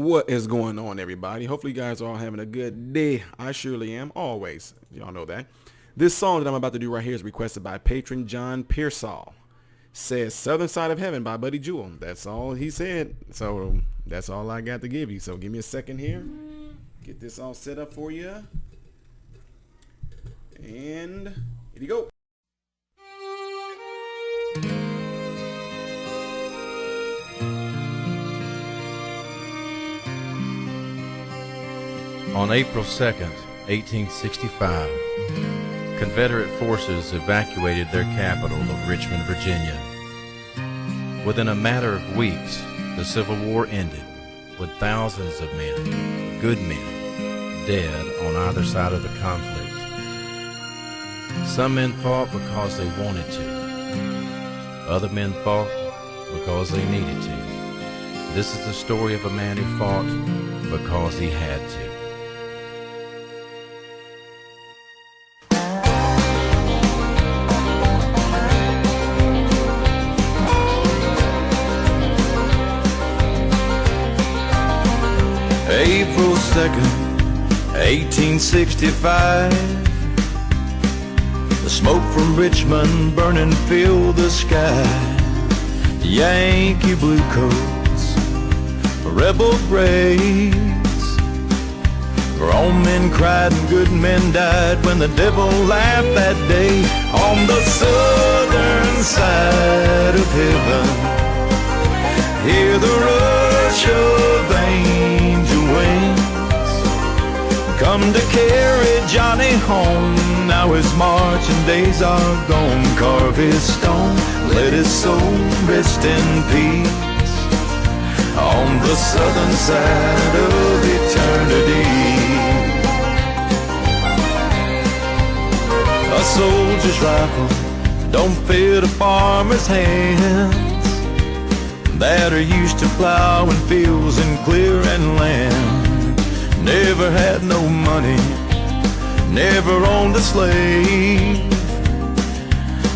What is going on, everybody? Hopefully you guys are all having a good day. I surely am, always. Y'all know that. This song that I'm about to do right here is requested by patron John Pearsall. Says Southern Side of Heaven by Buddy Jewell. That's all he said. So that's all I got to give you. So give me a second here. Get this all set up for you. And here you go. On April 2nd, 1865, Confederate forces evacuated their capital of Richmond, Virginia. Within a matter of weeks, the Civil War ended, with thousands of men, good men, dead on either side of the conflict. Some men fought because they wanted to. Other men fought because they needed to. This is the story of a man who fought because he had to. April 2nd, 1865. The smoke from Richmond burning filled the sky. Yankee blue coats, rebel grays. Grown men cried and good men died when the devil laughed that day. On the southern side of heaven, hear the rush of angel wings come to carry Johnny home. Now his marching days are gone. Carve his stone, let his soul rest in peace on the southern side of eternity. A soldier's rifle don't fit a farmer's hands that are used to plowing fields and clearing land. Never had no money, never owned a slave,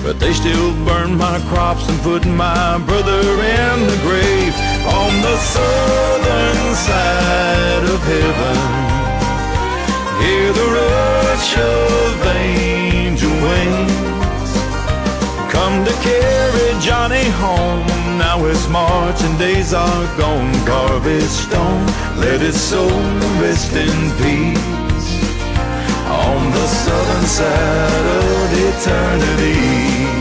but they still burned my crops and put my brother in the grave. On the southern side of heaven, hear the rush of angel wings come to carry Johnny home. Now his marching days are gone. Carve his stone, let his soul rest in peace on the southern side of eternity.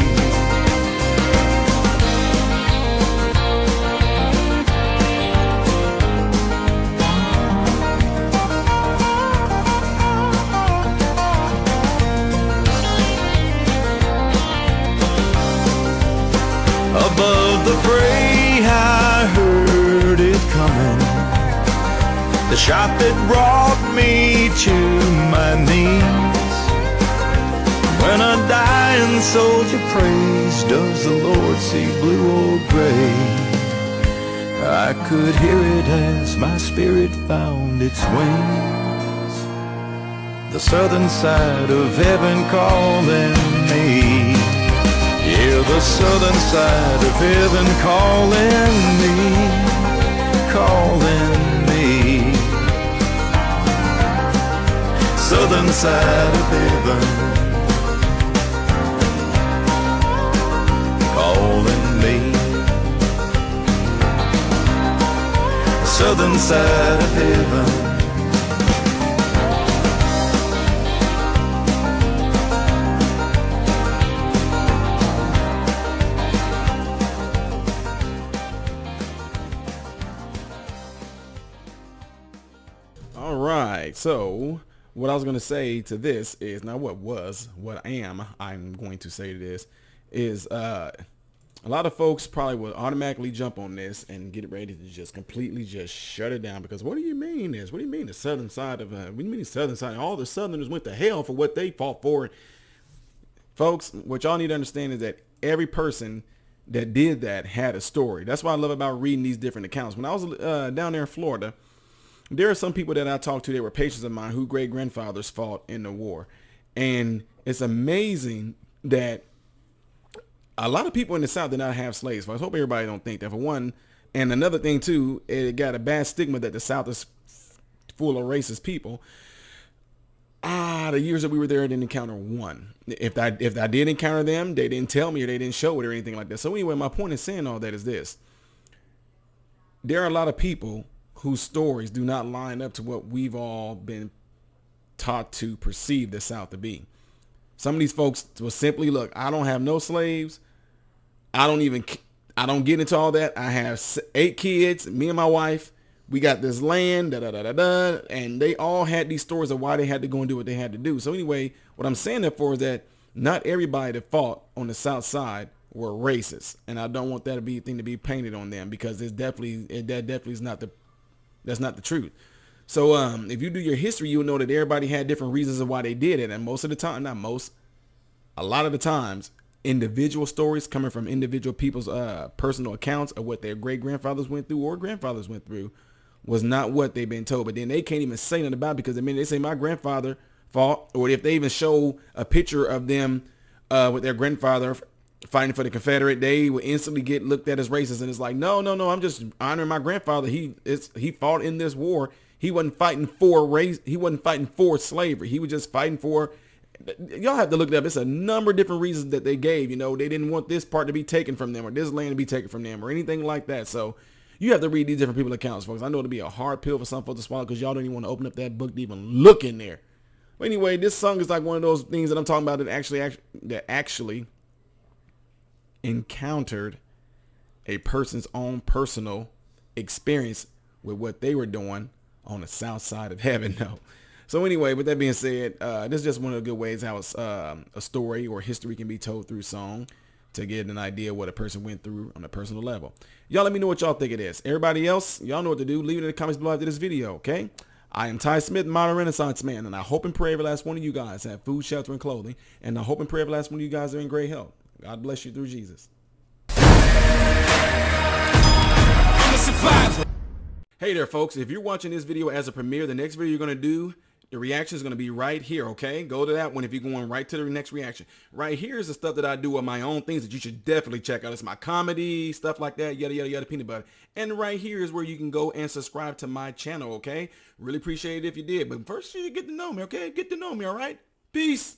Above the fray I heard it coming, the shot that brought me to my knees. When a dying soldier prays, does the Lord see blue or gray? I could hear it as my spirit found its wings. The southern side of heaven calling me. Hear the southern side of heaven calling me, calling me. Southern side of heaven calling me. Southern side of heaven. So what I was going to say to this is not I'm going to say to this is a lot of folks probably will automatically jump on this and get ready to just completely just shut it down, because what do you mean this? What do you mean the southern side of what do you mean the southern side? All the southerners went to hell for what they fought for. Folks, what y'all need to understand is that every person that did that had a story. That's what I love about reading these different accounts. When I was down there in Florida, there are some people that I talked to that were patients of mine who great grandfathers fought in the war. And it's amazing that a lot of people in the South did not have slaves. I hope everybody don't think that. For one, And another thing too, it got a bad stigma that the South is full of racist people. The years that we were there, I didn't encounter one. If I did encounter them, they didn't tell me or they didn't show it or anything like that. So anyway, my point in saying all that is this. There are a lot of people whose stories do not line up to what we've all been taught to perceive the South to be. Some of these folks will simply, look, I don't have no slaves. I don't get into all that. I have 8 kids, me and my wife. We got this land, and they all had these stories of why they had to go and do what they had to do. So anyway, what I'm saying that for is that not everybody that fought on the South Side were racist, and I don't want that to be a thing to be painted on them, because that definitely is not the truth. So if you do your history, you'll know that everybody had different reasons of why they did it, and most of the time, a lot of the times, individual stories coming from individual people's personal accounts of what their great grandfathers went through or grandfathers went through was not what they've been told. But then they can't even say nothing about it, because the minute they say my grandfather fought, or if they even show a picture of them with their grandfather fighting for the Confederate, they will instantly get looked at as racist. And it's like, no, I'm just honoring my grandfather. He fought in this war. He wasn't fighting for race. He wasn't fighting for slavery. He was just fighting for. Y'all have to look it up. It's a number of different reasons that they gave. They didn't want this part to be taken from them, or this land to be taken from them, or anything like that. So you have to read these different people's accounts, folks. I know it'll be a hard pill for some folks to swallow, because y'all don't even want to open up that book to even look in there. But anyway, this song is like one of those things that I'm talking about that actually encountered a person's own personal experience with what they were doing on the south side of heaven. No. So anyway, with that being said, this is just one of the good ways how a story or history can be told through song, to get an idea of what a person went through on a personal level. Y'all let me know what y'all think it is. Everybody else, y'all know what to do. Leave it in the comments below after this video, okay? I am Ty Smith, modern Renaissance man, and I hope and pray every last one of you guys have food, shelter, and clothing. And I hope and pray every last one of you guys are in great health. God bless you through Jesus. Hey there, folks. If you're watching this video as a premiere, the next video you're going to do, the reaction is going to be right here, okay? Go to that one if you're going right to the next reaction. Right here is the stuff that I do on my own things that you should definitely check out. It's my comedy, stuff like that, yada, yada, yada, peanut butter. And right here is where you can go and subscribe to my channel, okay? Really appreciate it if you did. But first, you get to know me, okay? Get to know me, all right? Peace.